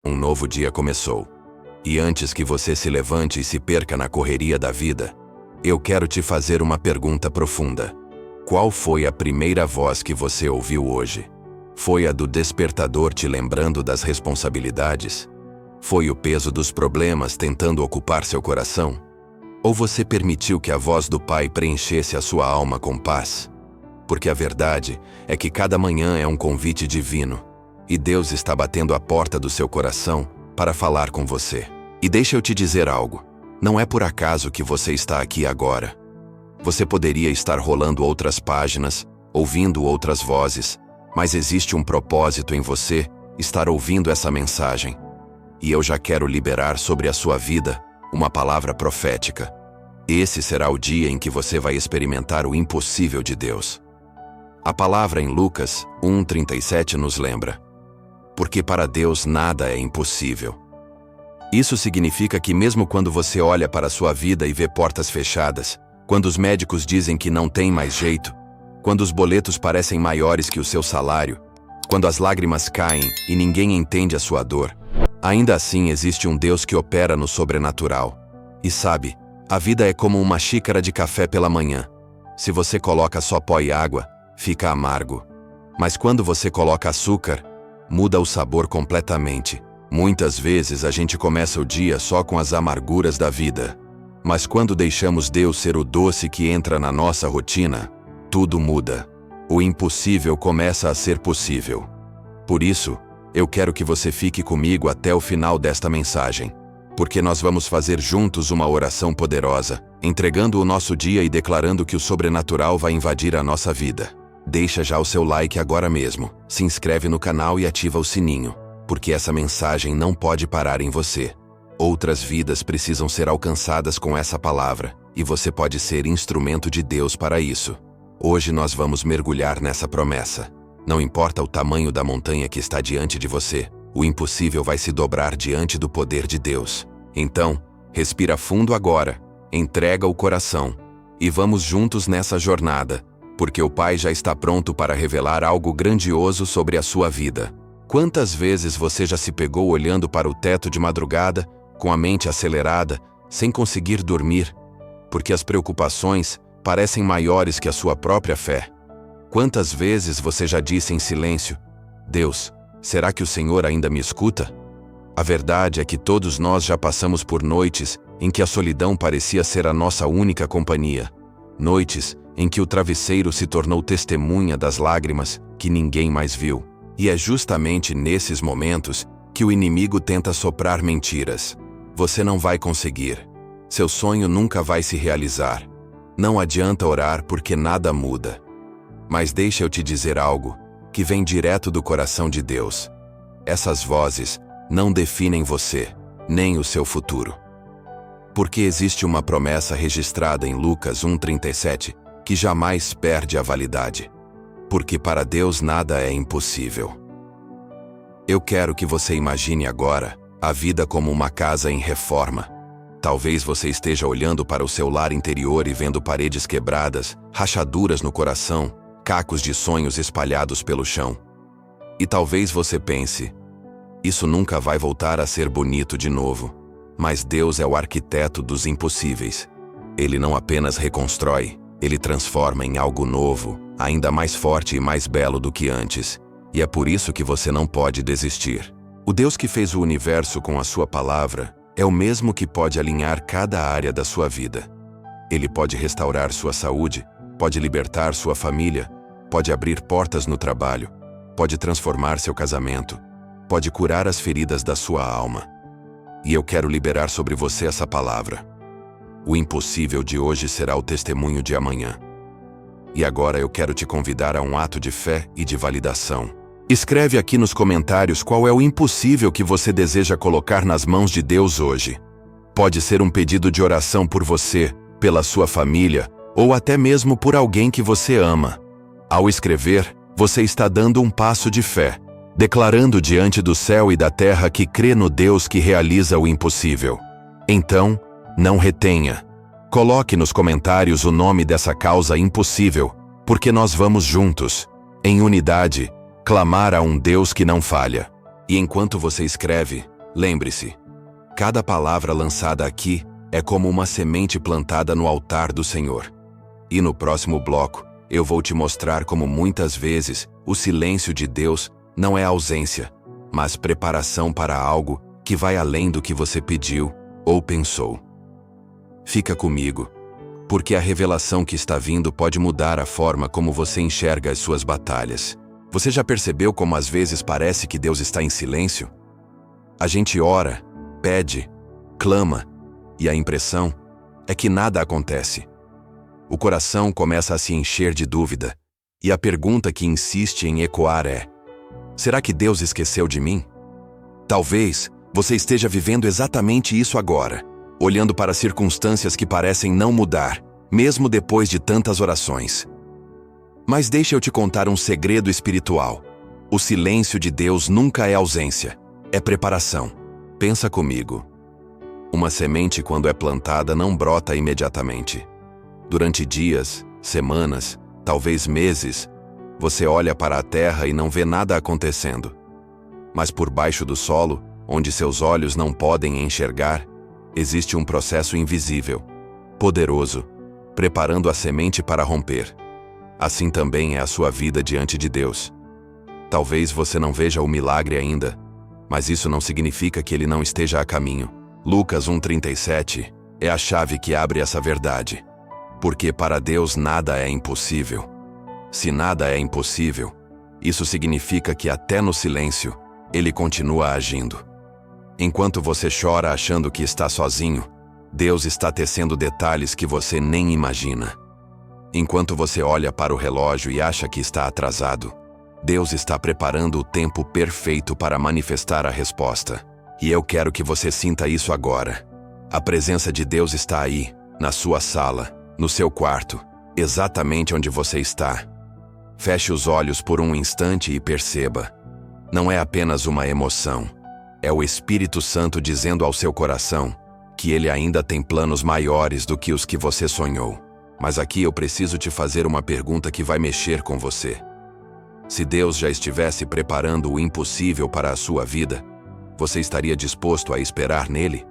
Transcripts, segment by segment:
Um novo dia começou. E antes que você se levante e se perca na correria da vida, eu quero te fazer uma pergunta profunda. Qual foi a primeira voz que você ouviu hoje? Foi a do despertador te lembrando das responsabilidades? Foi o peso dos problemas tentando ocupar seu coração? Ou você permitiu que a voz do Pai preenchesse a sua alma com paz? Porque a verdade é que cada manhã é um convite divino, e Deus está batendo a porta do seu coração para falar com você. E deixa eu te dizer algo, não é por acaso que você está aqui agora. Você poderia estar rolando outras páginas, ouvindo outras vozes, mas existe um propósito em você estar ouvindo essa mensagem. E eu já quero liberar sobre a sua vida uma palavra profética. Esse será o dia em que você vai experimentar o impossível de Deus. A palavra em Lucas 1:37 nos lembra: porque para Deus nada é impossível. Isso significa que mesmo quando você olha para a sua vida e vê portas fechadas, quando os médicos dizem que não tem mais jeito, quando os boletos parecem maiores que o seu salário, quando as lágrimas caem e ninguém entende a sua dor, ainda assim existe um Deus que opera no sobrenatural. E sabe, a vida é como uma xícara de café pela manhã. Se você coloca só pó e água, fica amargo. Mas quando você coloca açúcar, muda o sabor completamente. Muitas vezes a gente começa o dia só com as amarguras da vida. Mas quando deixamos Deus ser o doce que entra na nossa rotina, tudo muda. O impossível começa a ser possível. Por isso, eu quero que você fique comigo até o final desta mensagem, porque nós vamos fazer juntos uma oração poderosa, entregando o nosso dia e declarando que o sobrenatural vai invadir a nossa vida. Deixa já o seu like agora mesmo, se inscreve no canal e ativa o sininho, porque essa mensagem não pode parar em você. Outras vidas precisam ser alcançadas com essa palavra, e você pode ser instrumento de Deus para isso. Hoje nós vamos mergulhar nessa promessa. Não importa o tamanho da montanha que está diante de você, o impossível vai se dobrar diante do poder de Deus. Então, respira fundo agora, entrega o coração, e vamos juntos nessa jornada, porque o Pai já está pronto para revelar algo grandioso sobre a sua vida. Quantas vezes você já se pegou olhando para o teto de madrugada, com a mente acelerada, sem conseguir dormir, porque as preocupações parecem maiores que a sua própria fé? Quantas vezes você já disse em silêncio: Deus, será que o Senhor ainda me escuta? A verdade é que todos nós já passamos por noites em que a solidão parecia ser a nossa única companhia. Noites em que o travesseiro se tornou testemunha das lágrimas que ninguém mais viu. E é justamente nesses momentos que o inimigo tenta soprar mentiras. Você não vai conseguir. Seu sonho nunca vai se realizar. Não adianta orar porque nada muda. Mas deixa eu te dizer algo que vem direto do coração de Deus. Essas vozes não definem você, nem o seu futuro. Porque existe uma promessa registrada em Lucas 1:37 que jamais perde a validade. Porque para Deus nada é impossível. Eu quero que você imagine agora a vida como uma casa em reforma. Talvez você esteja olhando para o seu lar interior e vendo paredes quebradas, rachaduras no coração, cacos de sonhos espalhados pelo chão. E talvez você pense: isso nunca vai voltar a ser bonito de novo. Mas Deus é o arquiteto dos impossíveis. Ele não apenas reconstrói, ele transforma em algo novo, ainda mais forte e mais belo do que antes. E é por isso que você não pode desistir. O Deus que fez o universo com a sua palavra é o mesmo que pode alinhar cada área da sua vida. Ele pode restaurar sua saúde, pode libertar sua família, pode abrir portas no trabalho, pode transformar seu casamento, pode curar as feridas da sua alma. E eu quero liberar sobre você essa palavra. O impossível de hoje será o testemunho de amanhã. E agora eu quero te convidar a um ato de fé e de validação. Escreve aqui nos comentários qual é o impossível que você deseja colocar nas mãos de Deus hoje. Pode ser um pedido de oração por você, pela sua família, ou até mesmo por alguém que você ama. Ao escrever, você está dando um passo de fé, declarando diante do céu e da terra que crê no Deus que realiza o impossível. Então, não retenha. Coloque nos comentários o nome dessa causa impossível, porque nós vamos juntos, em unidade, clamar a um Deus que não falha. E enquanto você escreve, Lembre-se, cada palavra lançada aqui é como uma semente plantada no altar do Senhor. E no próximo bloco, eu vou te mostrar como muitas vezes o silêncio de Deus não é ausência, mas preparação para algo que vai além do que você pediu ou pensou. Fica comigo, porque a revelação que está vindo pode mudar a forma como você enxerga as suas batalhas. Você já percebeu como às vezes parece que Deus está em silêncio? A gente ora, pede, clama, e a impressão é que nada acontece. O coração começa a se encher de dúvida, e a pergunta que insiste em ecoar é: será que Deus esqueceu de mim? Talvez você esteja vivendo exatamente isso agora, olhando para circunstâncias que parecem não mudar, mesmo depois de tantas orações. Mas deixa eu te contar um segredo espiritual. O silêncio de Deus nunca é ausência, é preparação. Pensa comigo. Uma semente, quando é plantada, não brota imediatamente. Durante dias, semanas, talvez meses, você olha para a terra e não vê nada acontecendo. Mas por baixo do solo, onde seus olhos não podem enxergar, existe um processo invisível, poderoso, preparando a semente para romper. Assim também é a sua vida diante de Deus. Talvez você não veja o milagre ainda, mas isso não significa que ele não esteja a caminho. Lucas 1:37 é a chave que abre essa verdade. Porque para Deus nada é impossível. Se nada é impossível, isso significa que até no silêncio, Ele continua agindo. Enquanto você chora achando que está sozinho, Deus está tecendo detalhes que você nem imagina. Enquanto você olha para o relógio e acha que está atrasado, Deus está preparando o tempo perfeito para manifestar a resposta. E eu quero que você sinta isso agora. A presença de Deus está aí, na sua sala, no seu quarto, exatamente onde você está. Feche os olhos por um instante e perceba. Não é apenas uma emoção. É o Espírito Santo dizendo ao seu coração que ele ainda tem planos maiores do que os que você sonhou. Mas aqui eu preciso te fazer uma pergunta que vai mexer com você. Se Deus já estivesse preparando o impossível para a sua vida, você estaria disposto a esperar nele?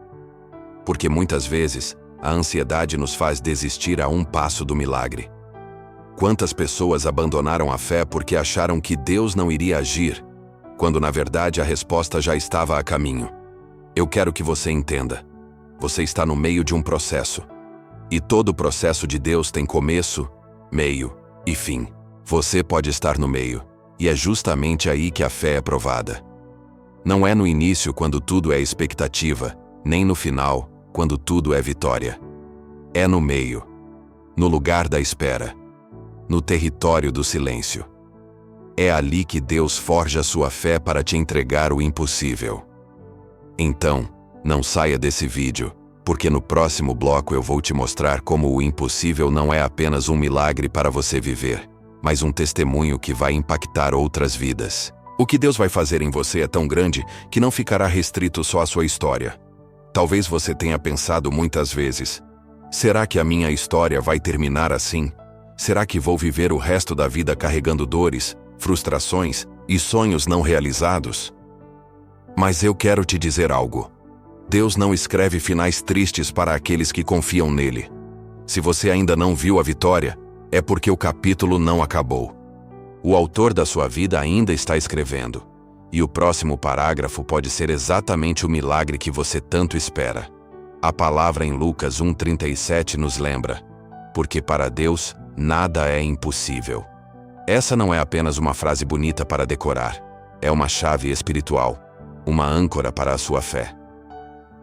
Porque muitas vezes, a ansiedade nos faz desistir a um passo do milagre. Quantas pessoas abandonaram a fé porque acharam que Deus não iria agir, quando na verdade a resposta já estava a caminho? Eu quero que você entenda. Você está no meio de um processo. E todo processo de Deus tem começo, meio e fim. Você pode estar no meio, e é justamente aí que a fé é provada. Não é no início, quando tudo é expectativa, nem no final, quando tudo é vitória. É no meio, no lugar da espera, no território do silêncio. É ali que Deus forja sua fé para te entregar o impossível. Então, não saia desse vídeo, porque no próximo bloco eu vou te mostrar como o impossível não é apenas um milagre para você viver, mas um testemunho que vai impactar outras vidas. O que Deus vai fazer em você é tão grande que não ficará restrito só à sua história. Talvez você tenha pensado muitas vezes: será que a minha história vai terminar assim? Será que vou viver o resto da vida carregando dores, frustrações e sonhos não realizados? Mas eu quero te dizer algo. Deus não escreve finais tristes para aqueles que confiam nele. Se você ainda não viu a vitória, é porque o capítulo não acabou. O autor da sua vida ainda está escrevendo, e o próximo parágrafo pode ser exatamente o milagre que você tanto espera. A palavra em Lucas 1:37 nos lembra: porque para Deus nada é impossível. Essa não é apenas uma frase bonita para decorar, é uma chave espiritual, uma âncora para a sua fé.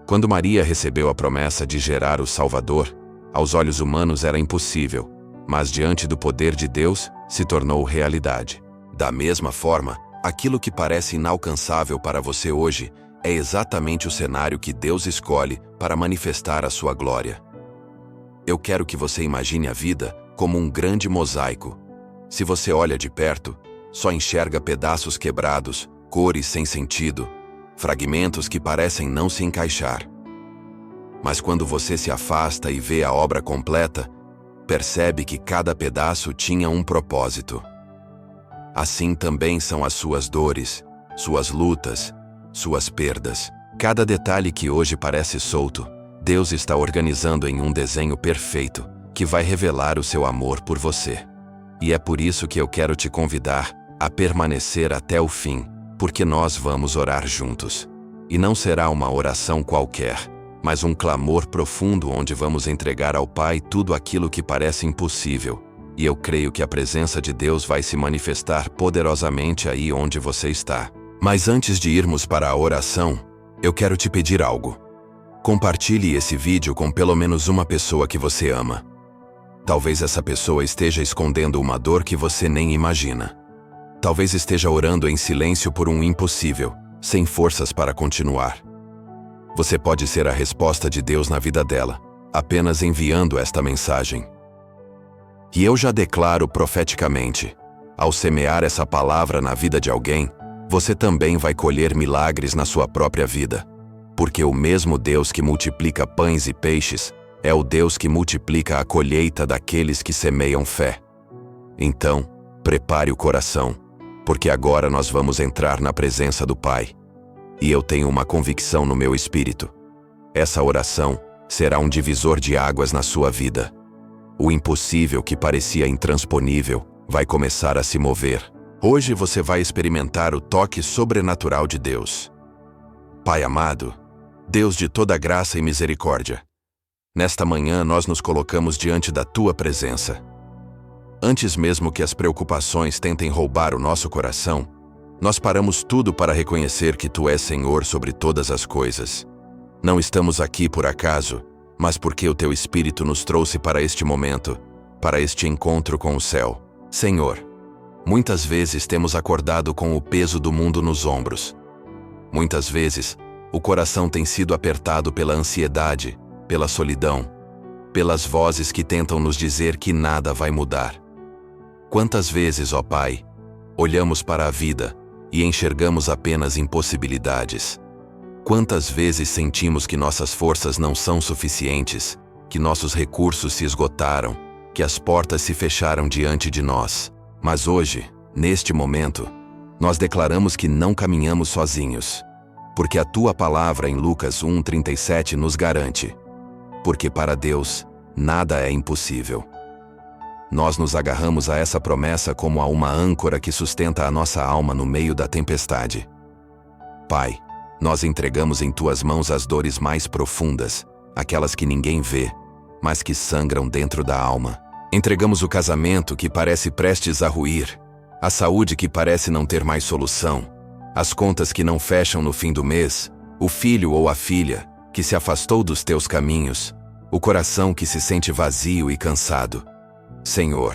Quando Maria recebeu a promessa de gerar o Salvador, aos olhos humanos era impossível, mas diante do poder de Deus, se tornou realidade. Da mesma forma, aquilo que parece inalcançável para você hoje é exatamente o cenário que Deus escolhe para manifestar a sua glória. Eu quero que você imagine a vida como um grande mosaico. Se você olha de perto, só enxerga pedaços quebrados, cores sem sentido, fragmentos que parecem não se encaixar. Mas quando você se afasta e vê a obra completa, percebe que cada pedaço tinha um propósito. Assim também são as suas dores, suas lutas, suas perdas, Cada detalhe que hoje parece solto, Deus está organizando em um desenho perfeito, que vai revelar o seu amor por você. E é por isso que eu quero te convidar a permanecer até o fim, porque nós vamos orar juntos. E não será uma oração qualquer, mas um clamor profundo onde vamos entregar ao Pai tudo aquilo que parece impossível. E eu creio que a presença de Deus vai se manifestar poderosamente aí onde você está. Mas antes de irmos para a oração, eu quero te pedir algo. Compartilhe esse vídeo com pelo menos uma pessoa que você ama. Talvez essa pessoa esteja escondendo uma dor que você nem imagina. Talvez esteja orando em silêncio por um impossível, sem forças para continuar. Você pode ser a resposta de Deus na vida dela, apenas enviando esta mensagem. E eu já declaro profeticamente, ao semear essa palavra na vida de alguém, você também vai colher milagres na sua própria vida. Porque o mesmo Deus que multiplica pães e peixes é o Deus que multiplica a colheita daqueles que semeiam fé. Então, prepare o coração, porque agora nós vamos entrar na presença do Pai. E eu tenho uma convicção no meu espírito. Essa oração será um divisor de águas na sua vida. O impossível que parecia intransponível vai começar a se mover. Hoje você vai experimentar o toque sobrenatural de Deus. Pai amado, Deus de toda graça e misericórdia, nesta manhã nós nos colocamos diante da Tua presença. Antes mesmo que as preocupações tentem roubar o nosso coração, nós paramos tudo para reconhecer que Tu és Senhor sobre todas as coisas. Não estamos aqui por acaso, mas porque o Teu Espírito nos trouxe para este momento, para este encontro com o céu. Senhor, muitas vezes temos acordado com o peso do mundo nos ombros. Muitas vezes, o coração tem sido apertado pela ansiedade, pela solidão, pelas vozes que tentam nos dizer que nada vai mudar. Quantas vezes, ó Pai, olhamos para a vida e enxergamos apenas impossibilidades? Quantas vezes sentimos que nossas forças não são suficientes, que nossos recursos se esgotaram, que as portas se fecharam diante de nós? Mas hoje, neste momento, nós declaramos que não caminhamos sozinhos, porque a Tua palavra em Lucas 1:37 nos garante: porque para Deus, nada é impossível. Nós nos agarramos a essa promessa como a uma âncora que sustenta a nossa alma no meio da tempestade. Pai, nós entregamos em Tuas mãos as dores mais profundas, aquelas que ninguém vê, mas que sangram dentro da alma. Entregamos o casamento que parece prestes a ruir, a saúde que parece não ter mais solução, as contas que não fecham no fim do mês, o filho ou a filha que se afastou dos Teus caminhos, o coração que se sente vazio e cansado. Senhor,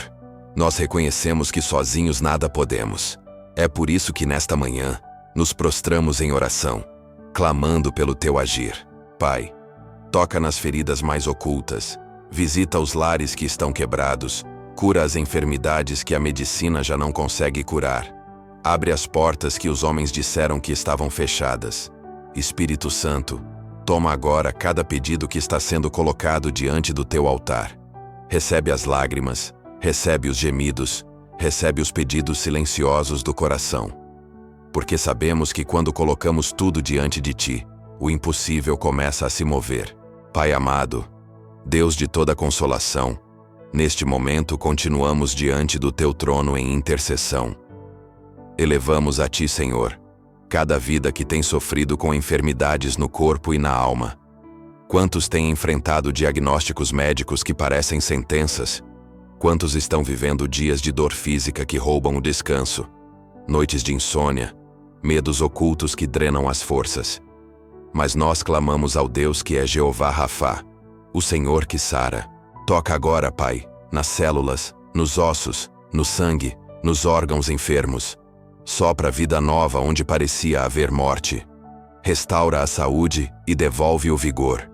nós reconhecemos que sozinhos nada podemos. É por isso que nesta manhã, nos prostramos em oração, clamando pelo Teu agir. Pai, toca nas feridas mais ocultas, visita os lares que estão quebrados, cura as enfermidades que a medicina já não consegue curar. Abre as portas que os homens disseram que estavam fechadas. Espírito Santo, toma agora cada pedido que está sendo colocado diante do Teu altar. Recebe as lágrimas, recebe os gemidos, recebe os pedidos silenciosos do coração. Porque sabemos que quando colocamos tudo diante de Ti, o impossível começa a se mover. Pai amado, Deus de toda consolação, neste momento continuamos diante do Teu trono em intercessão. Elevamos a Ti, Senhor, cada vida que tem sofrido com enfermidades no corpo e na alma. Quantos têm enfrentado diagnósticos médicos que parecem sentenças? Quantos estão vivendo dias de dor física que roubam o descanso? Noites de insônia, medos ocultos que drenam as forças. Mas nós clamamos ao Deus que é Jeová Rafá, o Senhor que sara. Toca agora, Pai, nas células, nos ossos, no sangue, nos órgãos enfermos. Sopra vida nova onde parecia haver morte. Restaura a saúde e devolve o vigor.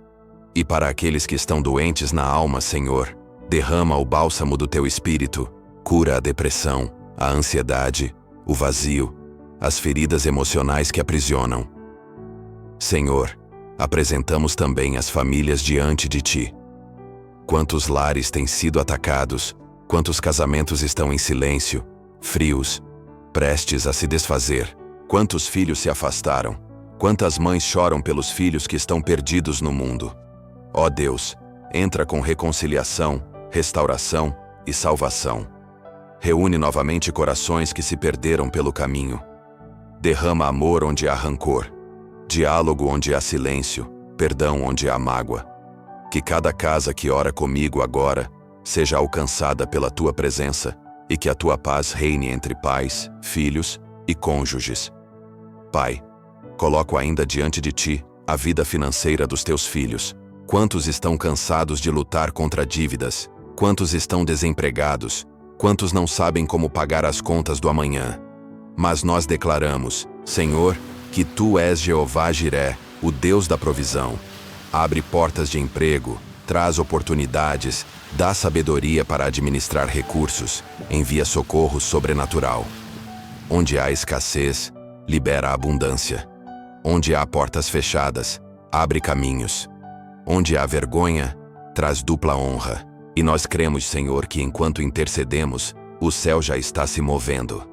E para aqueles que estão doentes na alma, Senhor, derrama o bálsamo do Teu Espírito, cura a depressão, a ansiedade, o vazio, as feridas emocionais que aprisionam. Senhor, apresentamos também as famílias diante de Ti. Quantos lares têm sido atacados, quantos casamentos estão em silêncio, frios, prestes a se desfazer, quantos filhos se afastaram, Quantas mães choram pelos filhos que estão perdidos no mundo? Ó Deus, entra com reconciliação, restauração e salvação. Reúne novamente corações que se perderam pelo caminho. Derrama amor onde há rancor, diálogo onde há silêncio, perdão onde há mágoa. Que cada casa que ora comigo agora seja alcançada pela tua presença e que a tua paz reine entre pais, filhos e cônjuges. Pai, coloco ainda diante de ti a vida financeira dos teus filhos. Quantos estão cansados de lutar contra dívidas? Quantos estão desempregados? Quantos não sabem como pagar as contas do amanhã? Mas nós declaramos, Senhor, que Tu és Jeová Jiré, o Deus da provisão. Abre portas de emprego, traz oportunidades, dá sabedoria para administrar recursos, envia socorro sobrenatural. Onde há escassez, libera abundância. Onde há portas fechadas, abre caminhos. Onde há vergonha, traz dupla honra. E nós cremos, Senhor, que enquanto intercedemos, o céu já está se movendo.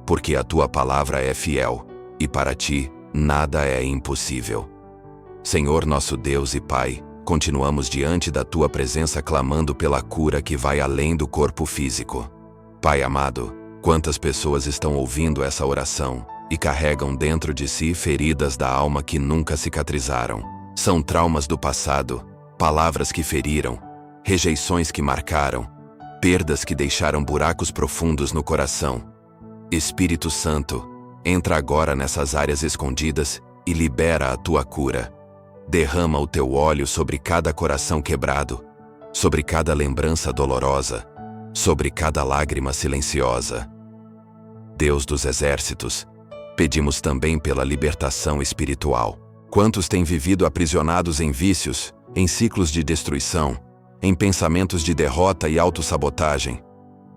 Porque a Tua palavra é fiel, e para Ti nada é impossível. Senhor nosso Deus e Pai, continuamos diante da Tua presença clamando pela cura que vai além do corpo físico. Pai amado, quantas pessoas estão ouvindo essa oração e carregam dentro de si feridas da alma que nunca cicatrizaram. São traumas do passado, palavras que feriram, rejeições que marcaram, perdas que deixaram buracos profundos no coração. Espírito Santo, entra agora nessas áreas escondidas e libera a Tua cura. Derrama o Teu óleo sobre cada coração quebrado, sobre cada lembrança dolorosa, sobre cada lágrima silenciosa. Deus dos exércitos, pedimos também pela libertação espiritual. Quantos têm vivido aprisionados em vícios, em ciclos de destruição, em pensamentos de derrota e autossabotagem?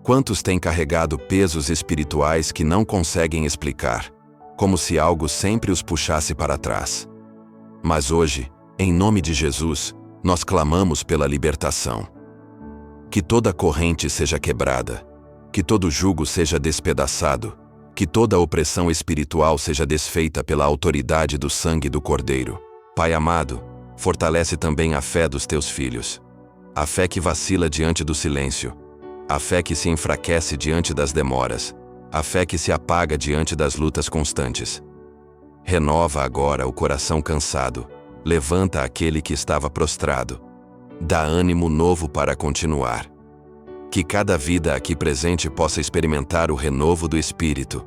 Quantos têm carregado pesos espirituais que não conseguem explicar, como se algo sempre os puxasse para trás? Mas hoje, em nome de Jesus, nós clamamos pela libertação. Que toda corrente seja quebrada, que todo jugo seja despedaçado, que toda opressão espiritual seja desfeita pela autoridade do sangue do Cordeiro. Pai amado, fortalece também a fé dos Teus filhos. A fé que vacila diante do silêncio, a fé que se enfraquece diante das demoras, a fé que se apaga diante das lutas constantes. Renova agora o coração cansado, levanta aquele que estava prostrado. Dá ânimo novo para continuar. Que cada vida aqui presente possa experimentar o renovo do Espírito,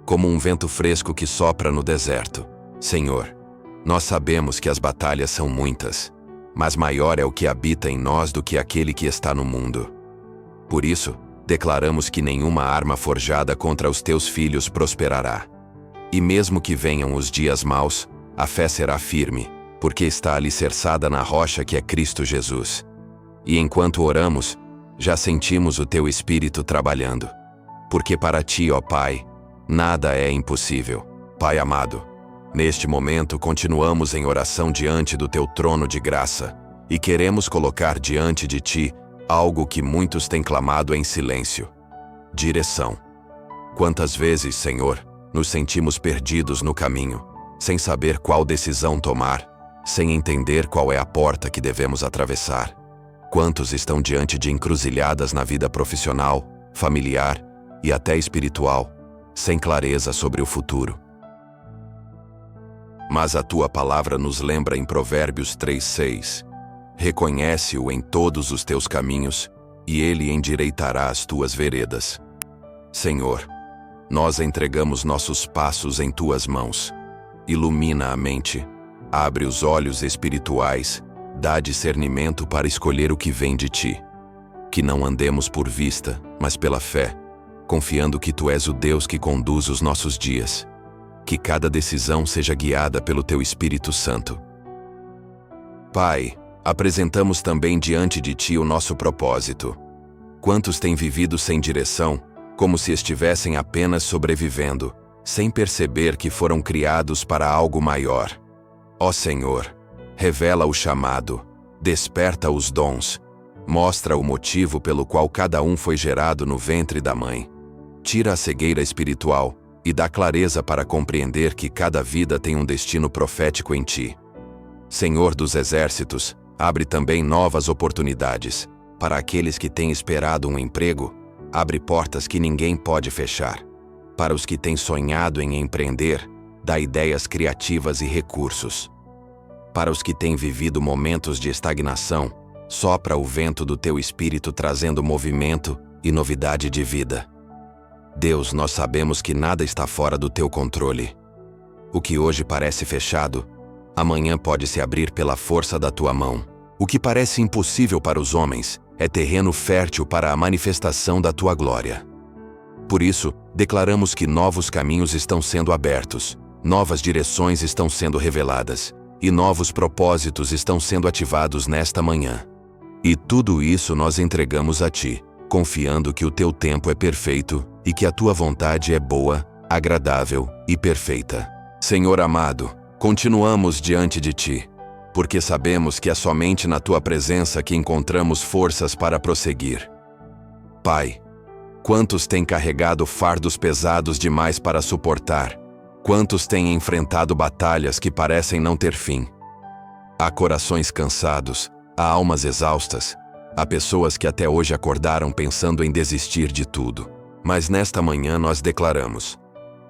como um vento fresco que sopra no deserto. Senhor, nós sabemos que as batalhas são muitas, mas maior é o que habita em nós do que aquele que está no mundo. Por isso, declaramos que nenhuma arma forjada contra os Teus filhos prosperará. E mesmo que venham os dias maus, a fé será firme, porque está alicerçada na rocha que é Cristo Jesus. E enquanto oramos, já sentimos o Teu Espírito trabalhando. Porque para Ti, ó Pai, nada é impossível. Pai amado, neste momento continuamos em oração diante do Teu trono de graça e queremos colocar diante de Ti algo que muitos têm clamado em silêncio: direção. Quantas vezes, Senhor, nos sentimos perdidos no caminho, sem saber qual decisão tomar, sem entender qual é a porta que devemos atravessar. Quantos estão diante de encruzilhadas na vida profissional, familiar e até espiritual, sem clareza sobre o futuro. Mas a Tua palavra nos lembra em Provérbios 3:6: reconhece-o em todos os teus caminhos, e ele endireitará as tuas veredas. Senhor, nós entregamos nossos passos em Tuas mãos. Ilumina a mente, abre os olhos espirituais, dá discernimento para escolher o que vem de Ti. Que não andemos por vista, mas pela fé, confiando que Tu és o Deus que conduz os nossos dias. Que cada decisão seja guiada pelo Teu Espírito Santo. Pai, apresentamos também diante de Ti o nosso propósito. Quantos têm vivido sem direção, como se estivessem apenas sobrevivendo, sem perceber que foram criados para algo maior? Ó Senhor, revela o chamado, desperta os dons, mostra o motivo pelo qual cada um foi gerado no ventre da mãe. Tira a cegueira espiritual e dá clareza para compreender que cada vida tem um destino profético em ti. Senhor dos exércitos, abre também novas oportunidades. Para aqueles que têm esperado um emprego, abre portas que ninguém pode fechar. Para os que têm sonhado em empreender, dá ideias criativas e recursos. Para os que têm vivido momentos de estagnação, sopra o vento do teu espírito trazendo movimento e novidade de vida. Deus, nós sabemos que nada está fora do teu controle. O que hoje parece fechado, amanhã pode se abrir pela força da tua mão. O que parece impossível para os homens é terreno fértil para a manifestação da tua glória. Por isso, declaramos que novos caminhos estão sendo abertos, novas direções estão sendo reveladas, e novos propósitos estão sendo ativados nesta manhã. E tudo isso nós entregamos a ti, confiando que o teu tempo é perfeito e que a tua vontade é boa, agradável e perfeita. Senhor amado, continuamos diante de ti, porque sabemos que é somente na tua presença que encontramos forças para prosseguir. Pai, quantos têm carregado fardos pesados demais para suportar? Quantos têm enfrentado batalhas que parecem não ter fim? Há corações cansados, há almas exaustas, há pessoas que até hoje acordaram pensando em desistir de tudo. Mas nesta manhã nós declaramos: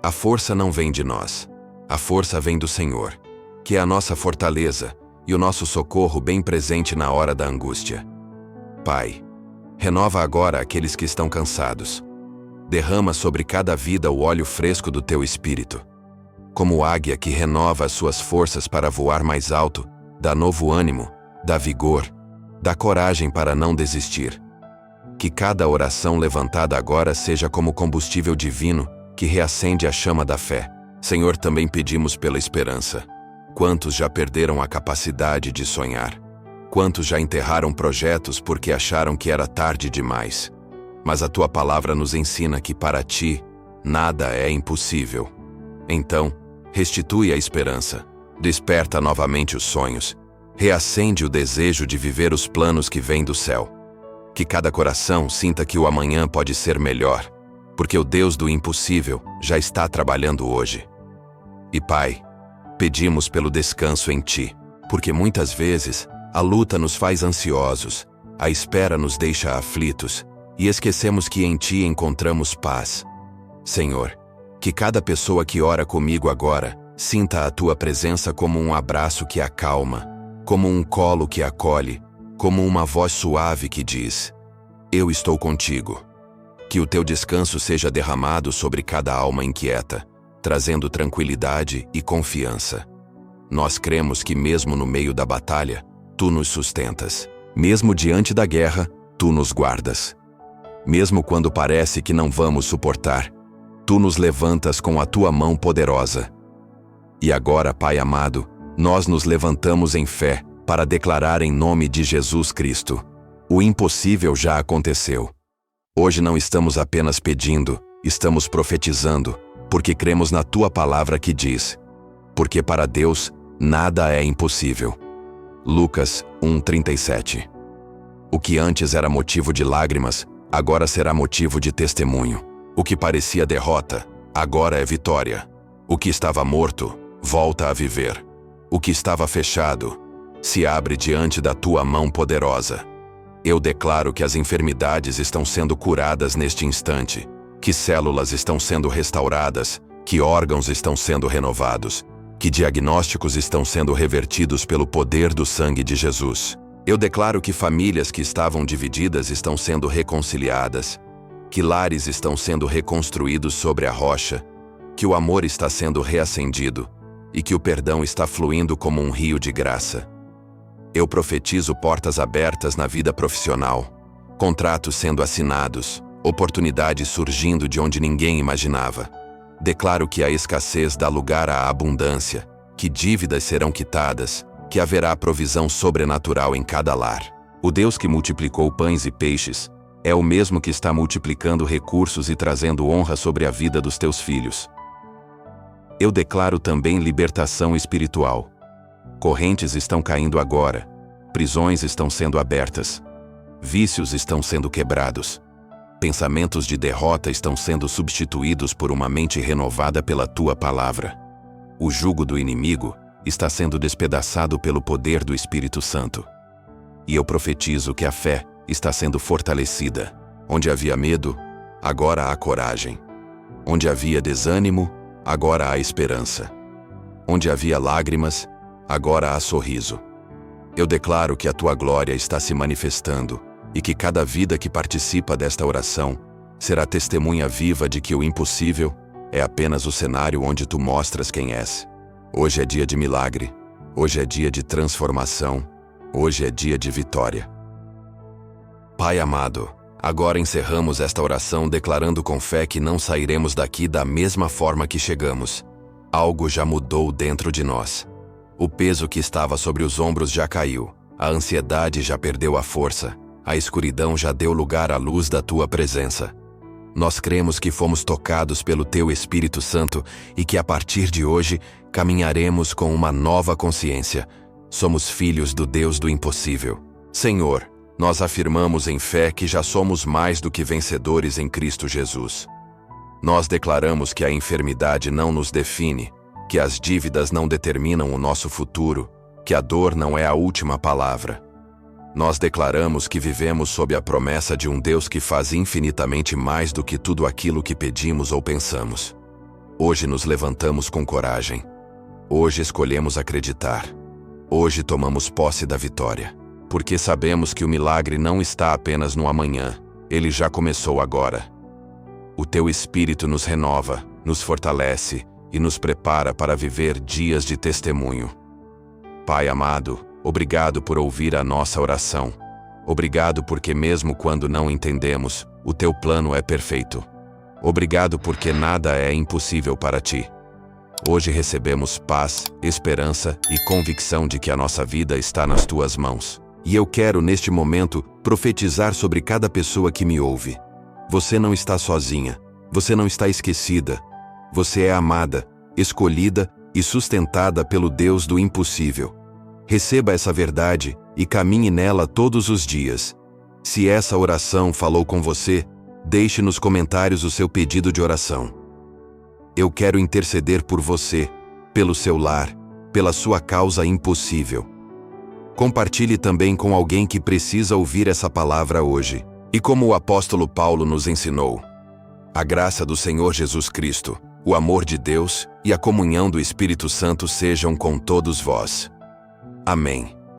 a força não vem de nós, a força vem do Senhor, que é a nossa fortaleza e o nosso socorro bem presente na hora da angústia. Pai, renova agora aqueles que estão cansados. Derrama sobre cada vida o óleo fresco do teu espírito. Como águia que renova as suas forças para voar mais alto, dá novo ânimo, dá vigor, dá coragem para não desistir. Que cada oração levantada agora seja como combustível divino que reacende a chama da fé. Senhor, também pedimos pela esperança. Quantos já perderam a capacidade de sonhar? Quantos já enterraram projetos porque acharam que era tarde demais? Mas a tua palavra nos ensina que para ti, nada é impossível. Então, restitui a esperança, desperta novamente os sonhos, reacende o desejo de viver os planos que vêm do céu. Que cada coração sinta que o amanhã pode ser melhor, porque o Deus do impossível já está trabalhando hoje. E Pai, pedimos pelo descanso em Ti, porque muitas vezes a luta nos faz ansiosos, a espera nos deixa aflitos, e esquecemos que em Ti encontramos paz. Senhor, que cada pessoa que ora comigo agora sinta a Tua presença como um abraço que acalma, como um colo que acolhe, como uma voz suave que diz: eu estou contigo. Que o Teu descanso seja derramado sobre cada alma inquieta, trazendo tranquilidade e confiança. Nós cremos que mesmo no meio da batalha, Tu nos sustentas. Mesmo diante da guerra, Tu nos guardas. Mesmo quando parece que não vamos suportar, Tu nos levantas com a Tua mão poderosa. E agora, Pai amado, nós nos levantamos em fé para declarar em nome de Jesus Cristo: o impossível já aconteceu. Hoje não estamos apenas pedindo, estamos profetizando, porque cremos na Tua palavra que diz: porque para Deus nada é impossível. Lucas 1:37. O que antes era motivo de lágrimas, agora será motivo de testemunho. O que parecia derrota, agora é vitória. O que estava morto, volta a viver. O que estava fechado, se abre diante da Tua mão poderosa. Eu declaro que as enfermidades estão sendo curadas neste instante, que células estão sendo restauradas, que órgãos estão sendo renovados, que diagnósticos estão sendo revertidos pelo poder do sangue de Jesus. Eu declaro que famílias que estavam divididas estão sendo reconciliadas, que lares estão sendo reconstruídos sobre a rocha, que o amor está sendo reacendido e que o perdão está fluindo como um rio de graça. Eu profetizo portas abertas na vida profissional, contratos sendo assinados, oportunidades surgindo de onde ninguém imaginava. Declaro que a escassez dá lugar à abundância, que dívidas serão quitadas, que haverá provisão sobrenatural em cada lar. O Deus que multiplicou pães e peixes é o mesmo que está multiplicando recursos e trazendo honra sobre a vida dos teus filhos. Eu declaro também libertação espiritual. Correntes estão caindo agora, prisões estão sendo abertas, vícios estão sendo quebrados. Pensamentos de derrota estão sendo substituídos por uma mente renovada pela tua palavra. O jugo do inimigo está sendo despedaçado pelo poder do Espírito Santo. E eu profetizo que a fé está sendo fortalecida. Onde havia medo, agora há coragem. Onde havia desânimo, agora há esperança. Onde havia lágrimas, agora há sorriso. Eu declaro que a tua glória está se manifestando e que cada vida que participa desta oração será testemunha viva de que o impossível é apenas o cenário onde tu mostras quem és. Hoje é dia de milagre, hoje é dia de transformação, hoje é dia de vitória. Pai amado, agora encerramos esta oração declarando com fé que não sairemos daqui da mesma forma que chegamos. Algo já mudou dentro de nós. O peso que estava sobre os ombros já caiu, a ansiedade já perdeu a força, a escuridão já deu lugar à luz da tua presença. Nós cremos que fomos tocados pelo teu Espírito Santo e que a partir de hoje caminharemos com uma nova consciência. Somos filhos do Deus do impossível. Senhor, nós afirmamos em fé que já somos mais do que vencedores em Cristo Jesus. Nós declaramos que a enfermidade não nos define, que as dívidas não determinam o nosso futuro, que a dor não é a última palavra. Nós declaramos que vivemos sob a promessa de um Deus que faz infinitamente mais do que tudo aquilo que pedimos ou pensamos. Hoje nos levantamos com coragem. Hoje escolhemos acreditar. Hoje tomamos posse da vitória. Porque sabemos que o milagre não está apenas no amanhã, ele já começou agora. O teu Espírito nos renova, nos fortalece e nos prepara para viver dias de testemunho. Pai amado, obrigado por ouvir a nossa oração. Obrigado porque mesmo quando não entendemos, o teu plano é perfeito. Obrigado porque nada é impossível para ti. Hoje recebemos paz, esperança e convicção de que a nossa vida está nas tuas mãos. E eu quero, neste momento, profetizar sobre cada pessoa que me ouve. Você não está sozinha. Você não está esquecida. Você é amada, escolhida e sustentada pelo Deus do impossível. Receba essa verdade e caminhe nela todos os dias. Se essa oração falou com você, deixe nos comentários o seu pedido de oração. Eu quero interceder por você, pelo seu lar, pela sua causa impossível. Compartilhe também com alguém que precisa ouvir essa palavra hoje. E como o apóstolo Paulo nos ensinou, a graça do Senhor Jesus Cristo, o amor de Deus e a comunhão do Espírito Santo sejam com todos vós. Amém.